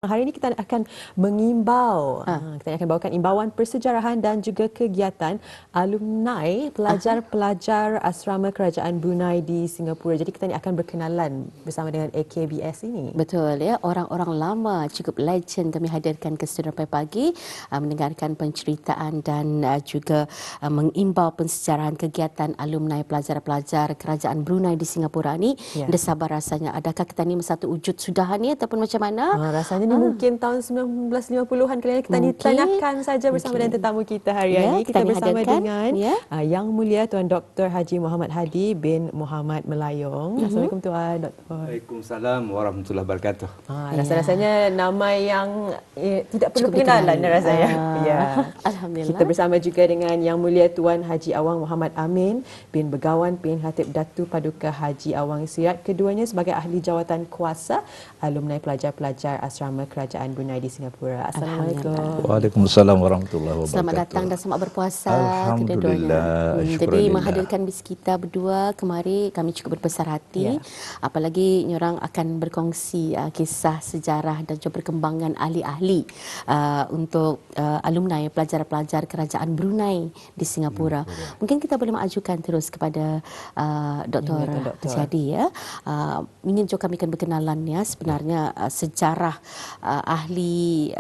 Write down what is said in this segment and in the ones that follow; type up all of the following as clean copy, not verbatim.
Hari ini kita akan mengimbau, Ha. kita akan bawakan imbauan persejarahan dan juga kegiatan alumni Aha. pelajar-pelajar asrama kerajaan Brunei di Singapura. Jadi kita ni akan berkenalan bersama dengan AKBS ini. Betul ya, orang-orang lama cukup legend kami hadirkan ke studio pagi mendengarkan penceritaan dan juga mengimbau pensejarahan kegiatan alumni pelajar-pelajar kerajaan Brunei di Singapura ni. Ya. Dah sabar rasanya. Adakah kita ni satu wujud sudahan ni ataupun macam mana? Rasanya ni mungkin tahun 1950-an kali ini kita ditanyakan saja bersama dengan tetamu kita hari Ya, ini. Kita bersama hadirkan. dengan Yang Mulia Tuan Dr. Haji Muhammad Hadi bin Muhammad Melayong. Assalamualaikum Tuan Dr. Waalaikumsalam warahmatullahi wabarakatuh. Rasa-rasanya nama yang tidak perlu pengenalan rasanya. Ya. Alhamdulillah. Kita bersama juga dengan Yang Mulia Tuan Haji Awang Muhammad Amin bin Begawan bin Khatib Datu Paduka Haji Awang Sirat. Keduanya sebagai ahli jawatan kuasa alumni pelajar-pelajar asrama kerajaan Brunei di Singapura. Assalamualaikum. Waalaikumsalam warahmatullahi wabarakatuh. Selamat datang dan selamat berpuasa Alhamdulillah. Jadi menghadirkan bis kita berdua kemari kami cukup berbesar hati. Apalagi orang akan berkongsi kisah sejarah dan juga perkembangan ahli-ahli untuk alumni pelajar-pelajar kerajaan Brunei di Singapura. Mungkin kita boleh mengajukan terus kepada Dr. Hadi ya. Ingin juga kami akan berkenalan ya sebenarnya sejarah ahli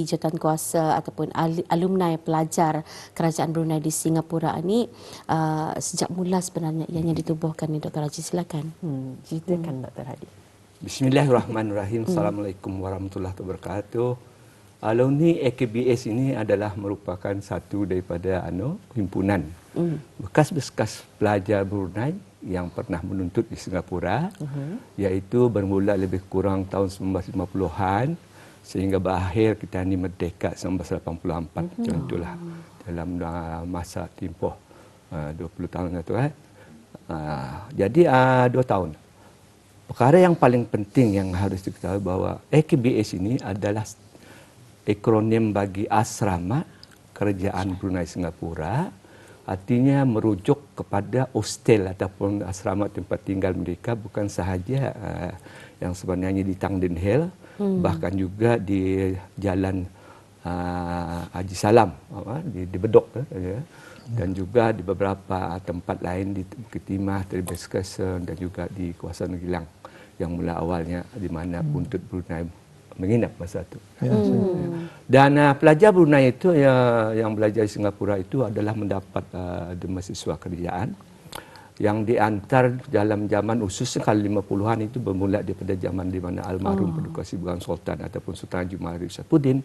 jawatan kuasa ataupun alumni pelajar kerajaan Brunei di Singapura ini sejak mula sebenarnya ianya ditubuhkan ni Dr. Haji, silakan. Ceritakan Dr. Hadi. Bismillahirrahmanirrahim. Assalamualaikum warahmatullahi wabarakatuh. Alumni AKBS ini adalah merupakan satu daripada himpunan bekas-bekas pelajar Brunei yang pernah menuntut di Singapura, iaitu bermula lebih kurang tahun 1950-an sehingga berakhir kita ni merdeka 1984. Macam itulah dalam masa tempoh 20 tahun itu. Jadi 2 tahun. Perkara yang paling penting yang harus diketahui bahawa AKBS ini adalah akronim bagi Asrama Kerajaan Brunei Singapura. Artinya merujuk kepada hostel ataupun asrama tempat tinggal mereka, bukan sahaja yang sebenarnya di Tangdin Hill, bahkan juga di Jalan Haji Salam di Bedok dan juga di beberapa tempat lain di Bukit Timah, Tribeskeson dan juga di kawasan Gilang yang mula awalnya di mana buntut Brunei menginap masa itu. Dan pelajar Brunei itu yang belajar di Singapura itu adalah mendapat mahasiswa kerjaan yang diantar dalam zaman khususnya kali 50-an itu bermula daripada zaman di mana almarhum Paduka Sibuan Sultan ataupun Sultan Haji Muhammad Syafuddin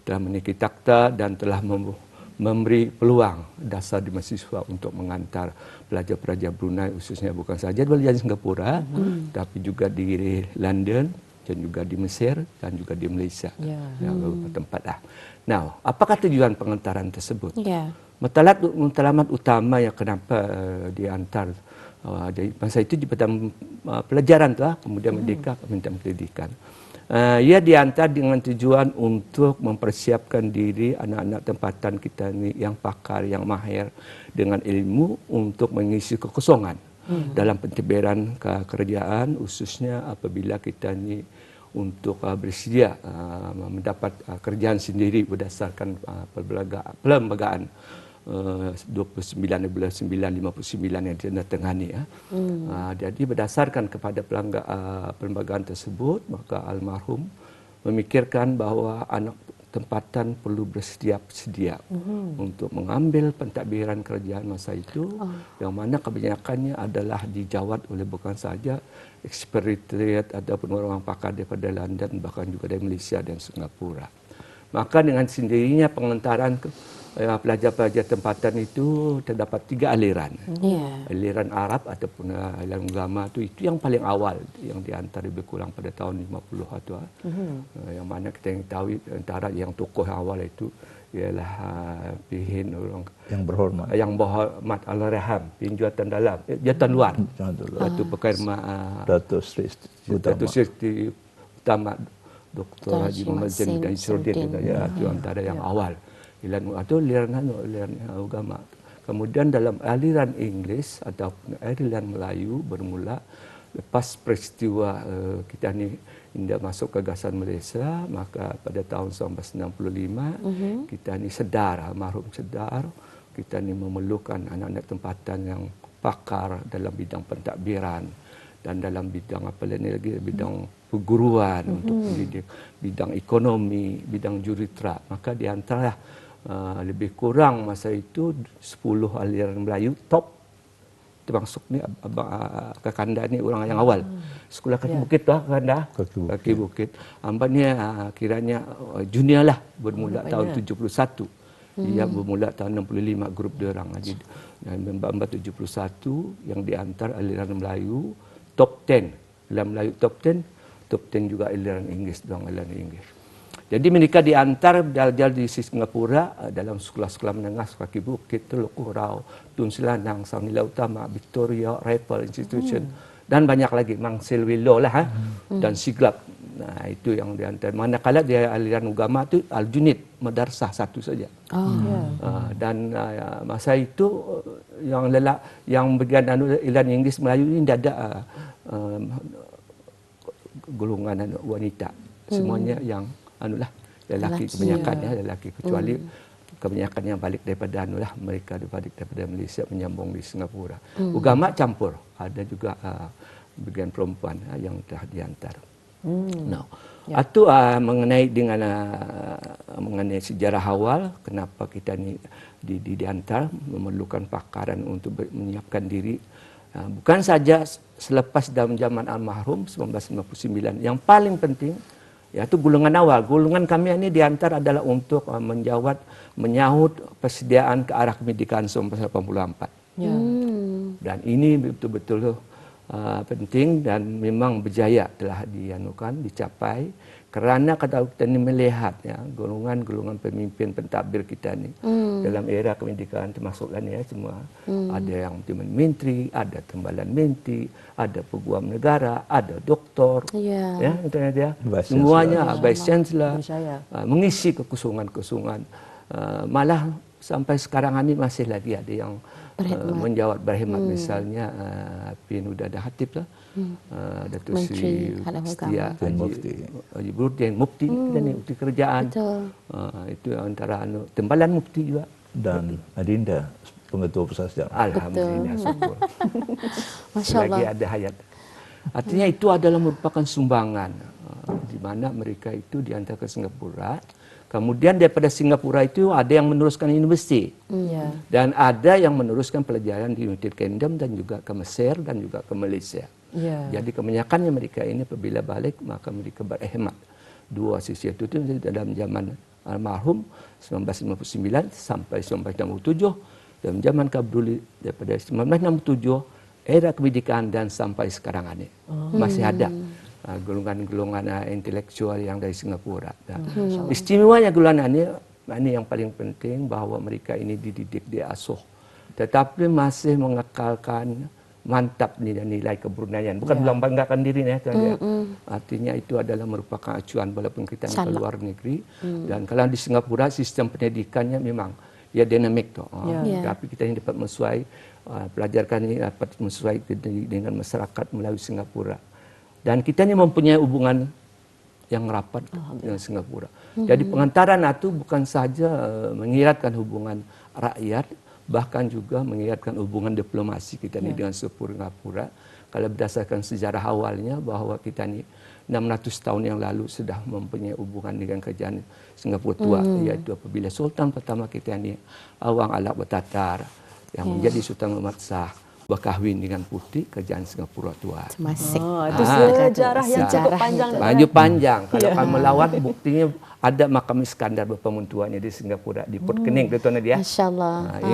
telah menaiki takhta dan telah memberi peluang dasar di mahasiswa untuk mengantar pelajar-pelajar Brunei khususnya bukan sahaja belajar di Singapura tapi juga di London dan juga di Mesir dan juga di Malaysia. Beberapa tempat lah. Nah, apakah tujuan pengantaran tersebut? Matlamat utama yang kenapa diantar dari masa itu di pelajaran tu kemudian merdeka minta pendidikan. Ia diantar dengan tujuan untuk mempersiapkan diri anak-anak tempatan kita ni yang pakar, yang mahir dengan ilmu untuk mengisi kekosongan dalam pentadbiran kerajaan, khususnya apabila kita ni untuk bersedia mendapat kerjaan sendiri berdasarkan perlembagaan 29/9/59 yang ditandatangani. Jadi berdasarkan kepada perlembagaan tersebut, maka almarhum memikirkan bahawa anak tempatan perlu bersedia untuk mengambil pentadbiran kerajaan masa itu, yang mana kebanyakannya adalah dijawat oleh bukan sahaja expatriate ataupun orang pakar daripada London, bahkan juga dari Malaysia dan Singapura. Maka dengan sendirinya pengantaran pelajar-pelajar tempatan itu terdapat 3 aliran. Aliran Arab ataupun aliran ulama itu yang paling awal yang diantar lebih kurang pada tahun 50 itu. Yang mana kita tahu antara yang tokoh awal itu ialah Pihin orang yang berhormat Al-Raham Pihin Jawatan Dalam Jawatan Luar Datuk Pekerma Datuk Sri Utama Dr. Haji Muhammad Zain dan Isruddin itu antara yang awal aliran agama. Kemudian dalam aliran Inggeris ataupun aliran Melayu bermula lepas peristiwa kita ni Hingga masuk gagasan Malaysia, maka pada tahun 1965 kita ni sedar, almarhum sedar, kita ni memerlukan anak-anak tempatan yang pakar dalam bidang pentadbiran dan dalam bidang apa lagi, bidang perguruan untuk pendidik, bidang ekonomi, bidang juruterap. Maka di antara lebih kurang masa itu 10 aliran Melayu top, termasuk ni Kakanda ni orang yang awal. Sekolah Kaki Bukit tu Kakanda. Kaki Bukit. Hamba ni kiranya junior lah, bermula tahun 71. Dia bermula tahun 65 grup dia orang. Dan hamba 71 yang diantar aliran Melayu top 10. Dalam Melayu top 10 juga aliran Inggeris, doang aliran Inggeris. Jadi mereka diantar belajar di Singapura dalam sekolah-sekolah menengah Kaki Bukit, Teluk Kurau, Tun Selanang, Saunila Utama, Victoria, Rifle Institution dan banyak lagi, Mangsil Willow lah dan Siglap. Nah, itu yang diantar. Manakala dia aliran agama tu Al-Junid, madrasah satu saja. Dan masa itu yang bagian aliran Inggeris Melayu ini tidak ada golongan wanita. Semuanya yang lelaki kebanyakannya lelaki, kecuali kebanyakan yang balik daripada mereka balik daripada Malaysia menyambung di Singapura. Agama campur, ada juga bagian perempuan yang telah diantar. Itu mengenai dengan mengenai sejarah awal kenapa kita ni diantar, memerlukan pakaran untuk menyiapkan diri. Bukan saja selepas dalam zaman almarhum 1959, yang paling penting yaitu golongan awal. Golongan kami ini diantar adalah untuk menyahut persediaan ke arah kemerdekaan 1984. Dan ini betul-betul penting dan memang berjaya telah dicapai, kerana kalau kita ini melihat golongan-golongan pemimpin pentadbir kita ni dalam era kemerdekaan, termasuklah ni semua ada yang menteri, ada timbalan menteri, ada peguam negara, ada doktor, semuanya vice chancellor mengisi kekosongan-kekosongan. Malah sampai sekarang ini masih lagi ada yang menjawab berkhidmat, misalnya Pin Udada Hatib lah, Datuk Seri Setia Haji Burudin, Mufti kita ni, Mufti Kerajaan. Itu antara timbalan Mufti juga. Dan Adinda, Pengetua Pusat Sejarah. Alhamdulillah, syukur. Selagi ada hayat. Artinya itu adalah merupakan sumbangan di mana mereka itu diantar ke Singapura. Kemudian daripada Singapura itu ada yang meneruskan universiti. Dan ada yang meneruskan pelajaran di United Kingdom dan juga ke Mesir dan juga ke Malaysia. Jadi kebanyakannya mereka ini apabila balik maka mereka berkhidmat. Dua sisi itu dalam zaman almarhum 1959 sampai 1967, dalam zaman Kabduli daripada 1967 era kemerdekaan dan sampai sekarang ini masih ada golongan-golongan intelektual yang dari Singapura. Istimewanya golongan ini yang paling penting, bahawa mereka ini dididik, diasuh, tetapi masih mengekalkan mantap nilai kebruneian. Bukan bilang banggakan diri artinya itu adalah merupakan acuan walaupun kita ke luar negeri. Dan kalau di Singapura sistem pendidikannya memang dinamik tu. Tapi kita ini dapat menyesuai, pelajarkan ini dapat menyesuai dengan masyarakat melalui Singapura. Dan kita ini mempunyai hubungan yang rapat dengan Singapura. Jadi pengantaran itu bukan saja mengiratkan hubungan rakyat, bahkan juga mengiratkan hubungan diplomasi kita ini dengan Singapura. Kalau berdasarkan sejarah awalnya, bahawa kita ini 600 tahun yang lalu sudah mempunyai hubungan dengan kerajaan Singapura tua, iaitu apabila Sultan pertama kita ini, Awang Alak Bertatar, yang menjadi Sultan Muhammad Shah, berkahwin dengan putri kerajaan Singapura tua. Itu sejarah yang cukup panjang. Panjang. Kalau kamu melawat, buktinya ada makam Iskandar berpemuntuannya di Singapura, di Port Kening, tuan dia. Masya-Allah.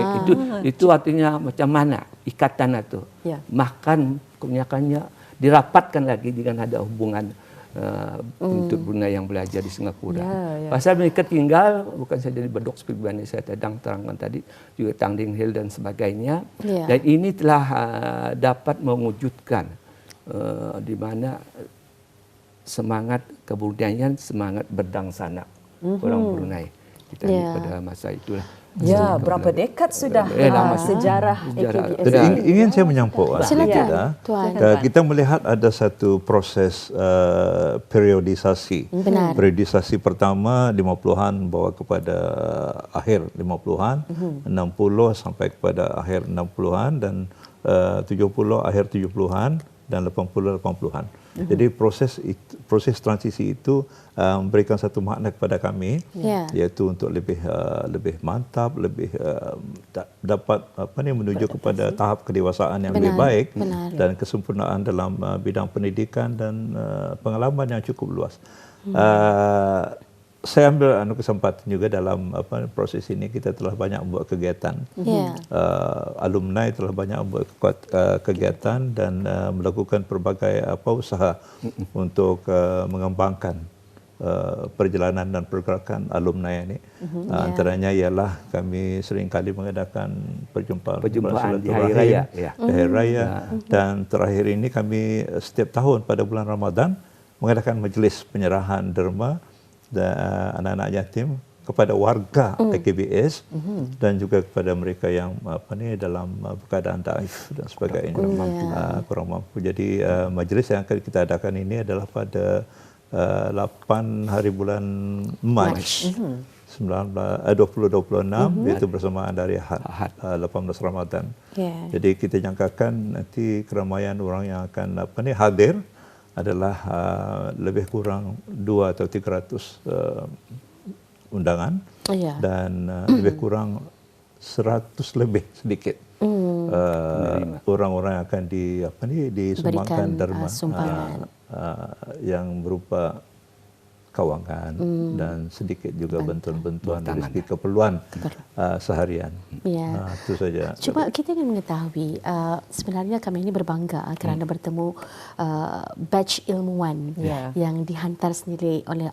Itu artinya macam mana ikatan itu. Makan kebanyakannya dirapatkan lagi dengan ada hubungan untuk Brunei yang belajar di Singapura. Pasal mereka tinggal bukan saja di Bedok seperti yang saya terangkan tadi, juga Tangding Hill dan sebagainya. Dan ini telah dapat mewujudkan di mana semangat kebudayaan, semangat berdangsana orang Brunei. kita ni pada masa itulah. Ya, berapa dekad sudah lama sejarah sejarah. AKBS. Jadi ingin saya menyampuk Silakan, Tuan. kita melihat ada satu proses periodisasi. Benar. Periodisasi pertama 50-an bawa kepada akhir 50-an, 60 sampai kepada akhir 60-an dan 70 akhir 70-an dan 80 80-an. Jadi proses transisi itu memberikan satu makna kepada kami, iaitu untuk lebih mantap, lebih dapat menuju kepada tahap kedewasaan yang lebih baik dan kesempurnaan dalam bidang pendidikan dan pengalaman yang cukup luas. Saya ambil kesempatan juga dalam proses ini, kita telah banyak membuat kegiatan. Alumni telah banyak membuat kegiatan dan melakukan pelbagai usaha untuk mengembangkan perjalanan dan pergerakan alumni ini. Antaranya ialah kami seringkali mengadakan perjumpaan di hari raya, di hari raya. Dan terakhir ini kami setiap tahun pada bulan Ramadan mengadakan majlis penyerahan derma anak-anak yatim kepada warga AKBS dan juga kepada mereka yang dalam keadaan daif dan sebagainya, kurang mampu. Jadi majlis yang akan kita adakan ini adalah pada 8 hari bulan Mac 2026, iaitu bersamaan dari Ahad 18 Ramadan. Jadi kita jangkakan nanti keramaian orang yang akan hadir adalah lebih kurang 200 atau 300 undangan dan lebih kurang 100 lebih sedikit orang-orang yang akan disumbangkan derma yang berupa kawangan dan sedikit juga bantuan-bantuan dari segi keperluan seharian. Itu saja. Cuma kita ingin mengetahui, sebenarnya kami ini berbangga kerana bertemu batch ilmuwan yang dihantar sendiri oleh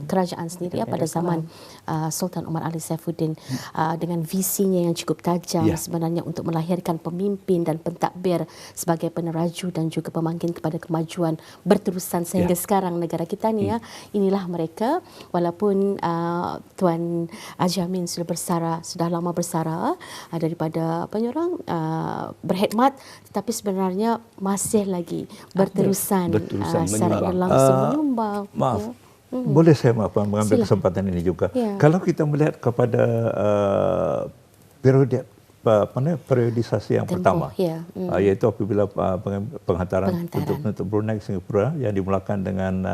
kerajaan sendiri pada zaman Sultan Omar Ali Saifuddin dengan visinya yang cukup tajam sebenarnya untuk melahirkan pemimpin dan pentadbir sebagai peneraju dan juga pemangkin kepada kemajuan berterusan sehingga sekarang negara kita ni inilah mereka. Walaupun Tuan Haji Amin sudah lama bersara daripada berkhidmat, tetapi sebenarnya masih lagi berterusan secara langsung menyumbang. Maaf, boleh saya mengambil kesempatan ini juga. Kalau kita melihat kepada periodisasi yang pertama, iaitu apabila penghantaran untuk Brunei ke Singapura yang dimulakan dengan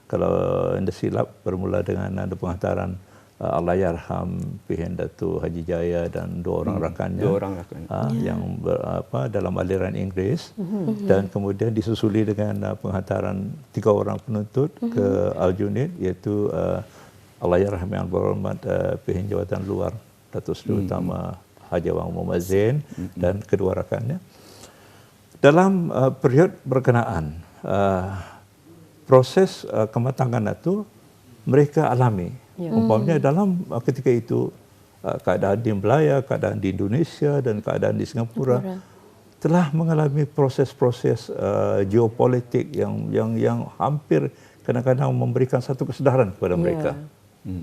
kalau tidak silap bermula dengan ada penghantaran Allahyarham P.H. Datuk Haji Jaya dan dua orang rakannya yang dalam aliran Inggeris, dan kemudian disusuli dengan penghantaran 3 orang penuntut ke Aljunied, iaitu Allahyarham yang berhormat P.H. Jawatan Luar Datuk Seri Utama Haji Awang Muhammad Zain dan kedua rakannya. Dalam period berkenaan, proses kematangan itu mereka alami. Umpamanya dalam ketika itu keadaan di Melaya, keadaan di Indonesia dan keadaan di Singapura telah mengalami proses-proses geopolitik yang hampir kadang-kadang memberikan satu kesedaran kepada mereka.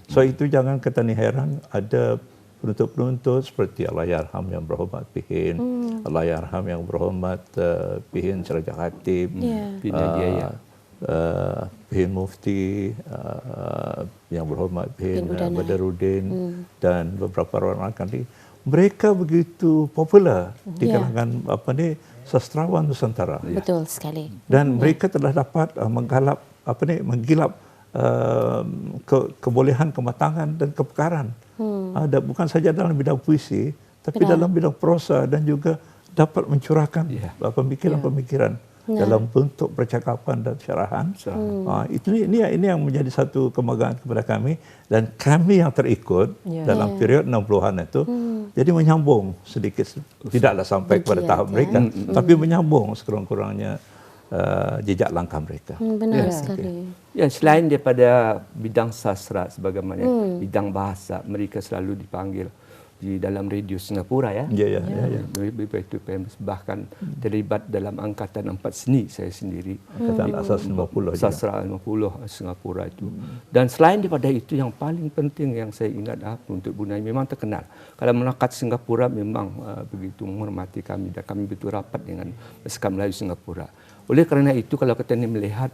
So itu jangan kita ni heran ada penuntut-penuntut seperti Allahyarham yang berhormat P.H. Allahyarham yang berhormat P.H. Seraja Khatib, P.H. Mufti yang berhormat P.H. Badaruddin dan beberapa orang lagi. Mereka begitu popular di kalangan sastrawan Nusantara. Betul sekali. Dan mereka telah dapat menggilap kebolehan, kematangan dan kepekaran. Bukan saja dalam bidang puisi, tapi dalam bidang prosa, dan juga dapat mencurahkan pemikiran-pemikiran dalam bentuk percakapan dan syarahan. Ini yang menjadi satu kebanggaan kepada kami, dan kami yang terikut dalam period 60-an itu jadi menyambung sedikit, tidaklah sampai kepada tahap mereka, tapi menyambung sekurang-kurangnya jejak langkah mereka. Benar sekali. Selain daripada bidang sastra sebagaimana bidang bahasa, mereka selalu dipanggil di dalam radio Singapura ya. Ya. Bahkan terlibat dalam angkatan 4 seni saya sendiri. Angkatan asas 50 juga. Sastra 50 Singapura itu. Dan selain daripada itu yang paling penting yang saya ingat untuk Brunei memang terkenal. Kalau melekat Singapura memang begitu menghormati kami dan kami betul rapat dengan masyarakat Melayu Singapura. Oleh kerana itu kalau kita ini melihat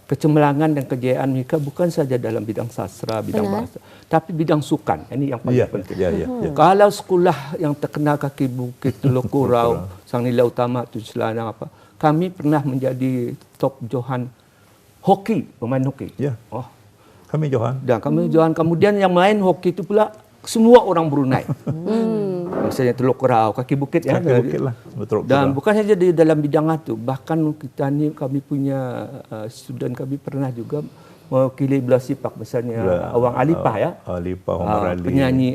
kecemerlangan dan kejayaan mereka bukan saja dalam bidang sastra, bidang bahasa, tapi bidang sukan. Ini yang paling penting. Kalau sekolah yang terkenal kaki bukit, Teluk Kurau, Sang Nila Utama, Tujuh Selanang apa, kami pernah menjadi top johan hoki, pemain hoki. Ya. Kami johan. Dan kami johan. Kemudian yang main hoki itu pula semua orang Brunei. Misalnya Teluk Kurau, kaki bukit ya. Kaki bukit lah. Dan bukan saja di dalam bidang itu, bahkan kita ni kami punya student kami pernah juga mewakili belah sipak misalnya Awang Alipah ya. Alipah Omar Ali. Penyanyi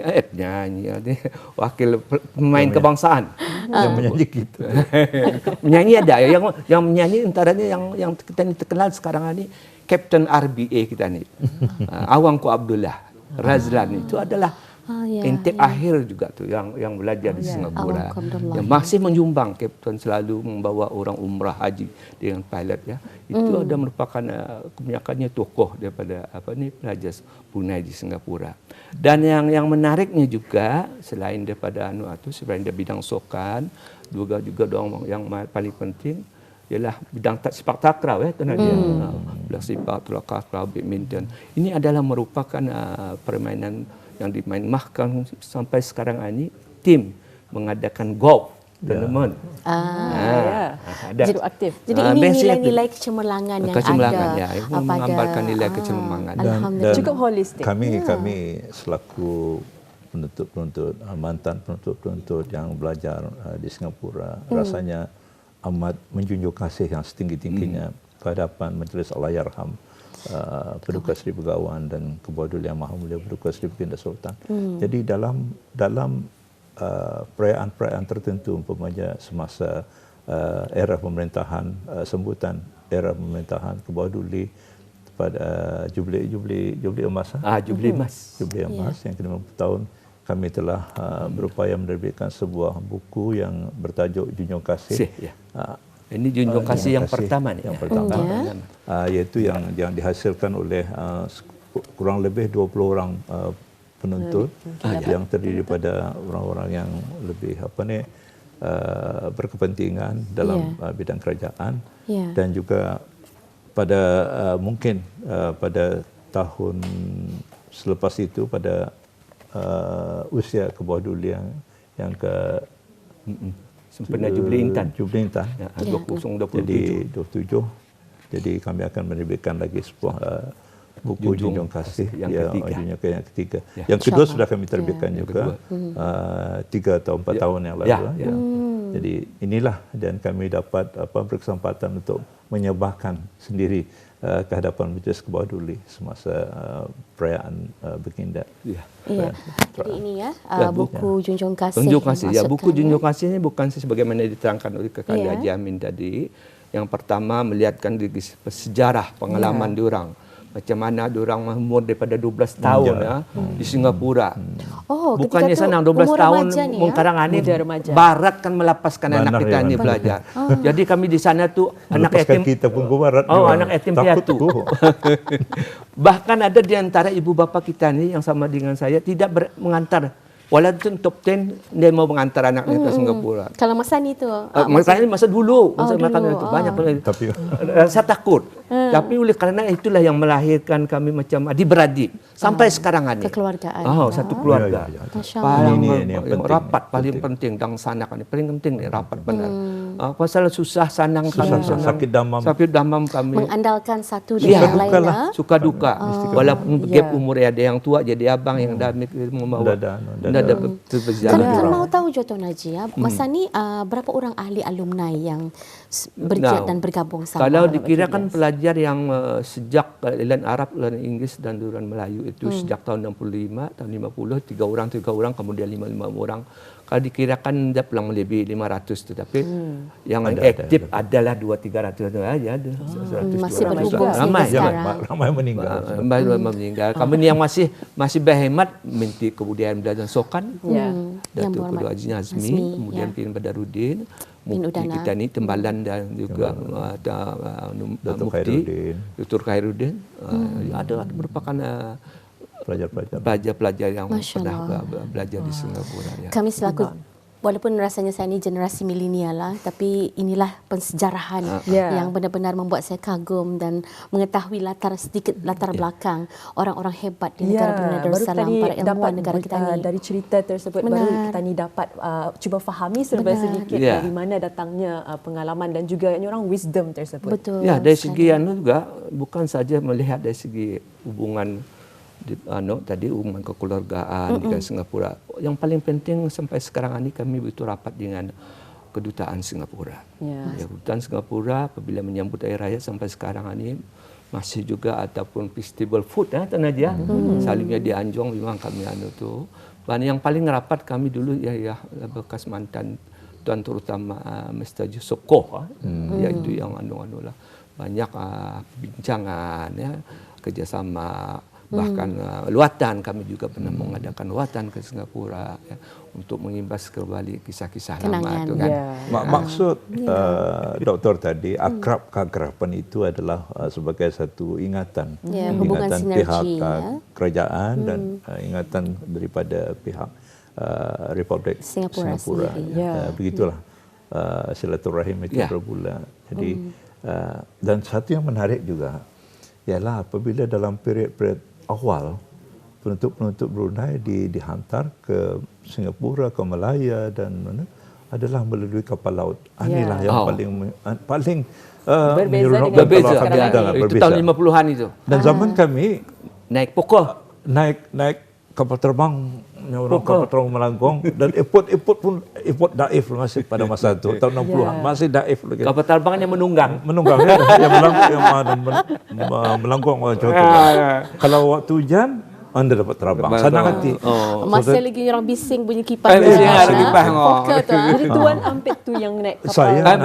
wakil pemain kebangsaan. Yang menyanyi gitu. Menyanyi ada yang menyanyi antaranya yang kita ni terkenal sekarang ni Kapten RBA kita ni. Awangku Abdullah Razlan itu adalah intip akhir juga tu yang belajar di Singapura, yang masih menyumbang. Kapten selalu membawa orang umrah haji dengan pilot ya. Itu ada merupakan kebanyakannya tokoh daripada pelajar Brunei di Singapura. Dan yang menariknya juga selain daripada selain dari bidang sokan, juga yang paling penting ialah bidang sepak takraw ya tuan dia. Bidang sepak takraw, badminton. Ini adalah merupakan permainan yang dimainkan sampai sekarang ini. Tim mengadakan golf tournament. Jadi aktif. Jadi ini nilai-nilai kecemerlangan yang ada menggambarkan nilai kecemerlangan. Alhamdulillah. Cukup holistik. Kami selaku penuntut-penuntut, mantan penuntut-penuntut yang belajar di Singapura, rasanya amat menjunjung kasih yang setinggi-tingginya ke hadapan Majlis Allahyarham Paduka Seri Begawan dan Ketua Duli Yang Maha Mulia Paduka Seri Baginda Sultan. Jadi dalam perayaan-perayaan tertentu umpamanya semasa era pemerintahan sambutan era pemerintahan Ketua Duli pada Jubli Emas. Jubli Emas. Jubli Emas yang ke-50 tahun, kami telah berupaya menerbitkan sebuah buku yang bertajuk Junjung Kasih. Ini junjung kasih yang pertama ni. Yang pertama. Iaitu yang dihasilkan oleh kurang lebih 20 orang penuntut yang terdiri pada orang-orang yang lebih berkepentingan dalam bidang kerajaan dan juga pada mungkin pada tahun selepas itu pada usia Ketua Duli yang ke sempena Jubli Intan. Jubli Intan. 2027. Jadi 27. Jadi kami akan menerbitkan lagi sebuah buku Junjung Kasih yang ketiga. Yang kedua sudah kami terbitkan juga 3 atau 4 tahun yang lalu. Jadi inilah, dan kami dapat berkesempatan untuk menyembahkan sendiri ke hadapan Majlis Ketua Duli semasa perayaan Baginda. Jadi ini buku Junjung Kasih. Junjung Kasih. Buku Junjung Kasih ini bukan sebagaimana diterangkan oleh Kakak Haji Amin tadi. Yang pertama melihatkan sejarah pengalaman diorang. Macam mana diorang umur daripada 12 tahun di Singapura. Bukannya senang 12 tahun mengkarang ani barat kan melepaskan anak kita ni belajar. Jadi kami di sana tu anak yatim kita pun ke barat. Anak yatim piatu. Bahkan ada di antara ibu bapa kita ni yang sama dengan saya tidak mengantar. Walaupun top 10 dia mau mengantar anaknya ke Singapura. Kalau masa ni tu? Masa dulu. Masa makan itu banyak. Tapi saya takut. Tapi oleh kerana itulah yang melahirkan kami macam adik-beradik. Sampai sekarang ini. Kekeluargaan. Satu keluarga. Paling rapat paling penting. Dan sanak ini paling penting ni rapat benar. Pasal susah sanang kami. Sakit damam kami. Mengandalkan satu dengan yang lain. Suka duka. Walaupun gap umur ada yang tua jadi abang yang dah membawa. Kalau mau tahu Tuan Haji, masa ni berapa orang ahli alumni yang bergiat dan bergabung sama? Kalau dikirakan pelajar yang sejak Lilan Arab, Lilan Inggeris dan Lilan Melayu itu sejak tahun 65, tahun 50, 3 orang, kemudian 5 orang. Kalau dikirakan dia pulang lebih 500, tetapi yang aktif adalah 200-300 aja ada. Masih berhubung sampai sekarang. Ramai meninggal. Kami ni yang masih berhemat minti kemudian belajar sokan. Datuk Kedua Haji Nazmi, kemudian Pin Badarudin, Mufti kita ni Tembalan dan juga Mufti Dr. Khairuddin. Ada merupakan pelajar-pelajar yang pernah belajar di Singapura. Ya. Kami selaku, walaupun rasanya saya ini generasi milenial lah, tapi inilah pensejarahan yang benar-benar membuat saya kagum dan mengetahui sedikit latar belakang orang-orang hebat di negara Brunei Darussalam, para ilmuwan negara kita ni. Dari cerita tersebut baru kita ni dapat cuba fahami serba sedikit dari mana datangnya pengalaman dan juga orang wisdom tersebut. Betul. Ya, dari segi juga bukan saja melihat dari segi hubungan tadi hubungan kekeluargaan di Singapura. Yang paling penting sampai sekarang ini kami begitu rapat dengan kedutaan Singapura. Ya, kedutaan Singapura apabila menyambut Hari Raya sampai sekarang ini masih juga ataupun festival food Tan Nadia. Salimnya di Anjong memang kami tu. Dan yang paling rapat kami dulu ya bekas mantan Tuan Terutama Mr. Yusof Koh, iaitu yang lah banyak bincangan ya, kerjasama. Bahkan luatan kami juga pernah mengadakan luatan ke Singapura ya, untuk mengimbas kembali kisah-kisah lama itu kan. Maksud doktor tadi akrab-keakraban itu adalah sebagai satu ingatan, ingatan pihak kerajaan dan ingatan daripada pihak Republik Singapura. Begitulah silaturahim itu berbulan. Jadi dan satu yang menarik juga ialah apabila dalam period awal penuntut-penuntut Brunei dihantar ke Singapura, ke Malaya dan mana adalah melalui kapal laut. Inilah yang paling berbeza. Itu tahun 50-an itu. Dan zaman kami naik pokok, naik kapal terbang, kapal terbang melangkong dan airport pun daif masih pada masa itu tahun 60-an masih daif lagi. Kapal terbangnya menunggang yang melangkong kalau waktu hujan anda dapat terbang senang hati. Masa lagi orang bising bunyi kipas. Jadi Tuan Ampit tu yang naik kapal. Saya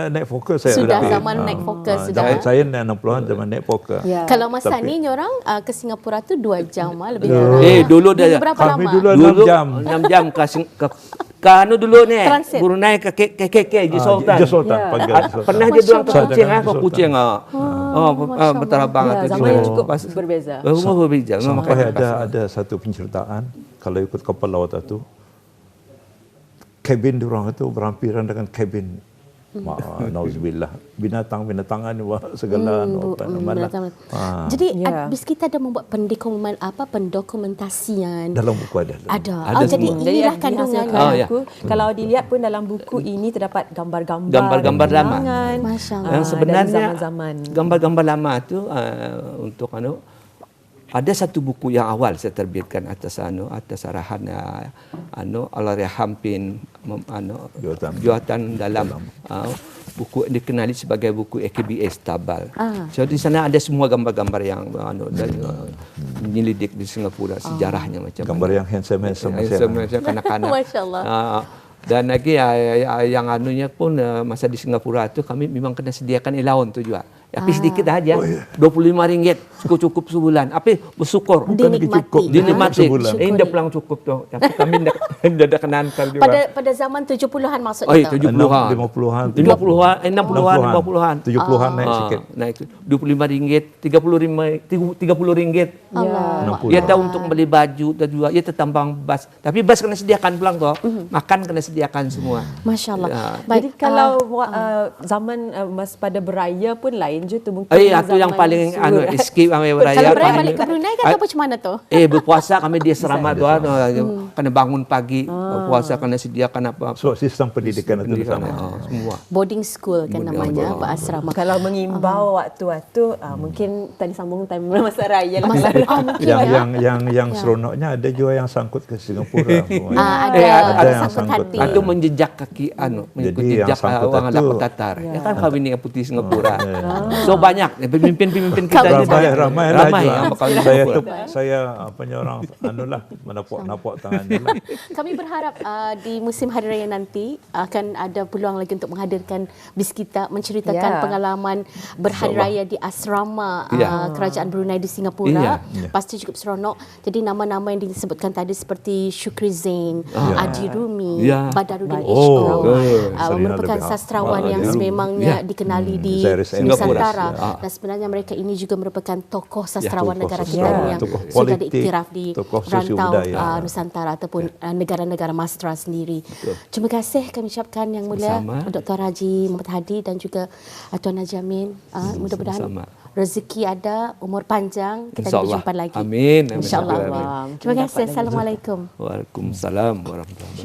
naik Fokker saya. Sudah zaman naik Fokker sudah. Saya 60-an zaman naik Fokker. Kalau masa ni orang ke Singapura tu 2 jam lebih kurang. Dulu dia berapa lama? Kami dulu 6 jam. 6 jam ke dulu ni Brunei ke KK Sultan. Pernah dia dua ke Kuching berterabang tu. Zaman cukup berbeza. Sampai ada satu penceritaan kalau ikut kapal laut itu kabin diorang itu berhampiran dengan kabin nauzubillah binatang-binatangan segala Jadi bis kita ada membuat pendokumentasian dalam buku ada. Jadi inilah kandungan kalau dilihat pun dalam buku ini terdapat gambar-gambar lama. Masya-Allah. Yang sebenarnya gambar-gambar lama itu untuk ada satu buku yang awal saya terbitkan atas arahan Allahyarham Pin Juatan dalam buku dikenali sebagai buku AKBS Tabal. So di sana ada semua gambar-gambar yang menyelidik di Singapura sejarahnya macam gambar yang handsome kanak-kanak. Masya-Allah. Dan lagi yang pun masa di Singapura itu kami memang kena sediakan allowance tu juga. Tapi sedikit aja, RM25 cukup sebulan. Tapi bersyukur. Dinikmati. Ini dah pulang cukup tu. Tapi kami dah ada kena hantar juga. Pada zaman 70-an maksudnya. 70-an. 50-an. 60-an, 50-an. 70-an naik sikit. Naik RM25, RM30. Allah. Dia tahu untuk beli baju dan juga ia tertambang bas. Tapi bas kena sediakan pulang tu. Makan kena sediakan semua. Masya-Allah. Jadi kalau zaman pada beraya pun lain je tu mungkin. Itu yang paling escape kami beraya. Kalau balik ke Brunei kan apa macam mana tu? Berpuasa kami di asrama tu kena bangun pagi, berpuasa kena sediakan apa. So sistem pendidikan itu sama. Semua. Boarding school kan namanya, asrama. Kalau mengimbau waktu-waktu mungkin tadi sambung time masa raya lah. Yang seronoknya ada juga yang sangkut ke Singapura. Ada yang sangkut hati. Atau menjejak kaki mengikut jejak orang Dapat Tatar. Ya kan kami ni putih Singapura. So banyak pemimpin-pemimpin kita ini ramai yang bakal saya orang anulah menapuk tangannya lah. Kami berharap di musim Hari Raya nanti akan ada peluang lagi untuk menghadirkan Biskita menceritakan pengalaman berhari raya di asrama Kerajaan Brunei di Singapura. Pasti cukup seronok. Jadi nama-nama yang disebutkan tadi seperti Shukri Zain, Adi Rumi, Badaruddin Ishq, merupakan sastrawan yang sememangnya dikenali di Nusantara, dan sebenarnya mereka ini juga merupakan tokoh sastrawan negara kita yang sudah diiktiraf di rantau Nusantara ataupun negara-negara Mastra sendiri. Terima kasih kami ucapkan Yang Mulia Dr. Haji Muhammad Hadi dan juga Tuan Haji Amin. Mudah-mudahan rezeki ada, umur panjang, kita berjumpa lagi. Amin. InsyaAllah. Terima kasih. Assalamualaikum. Waalaikumsalam warahmatullahi wabarakatuh.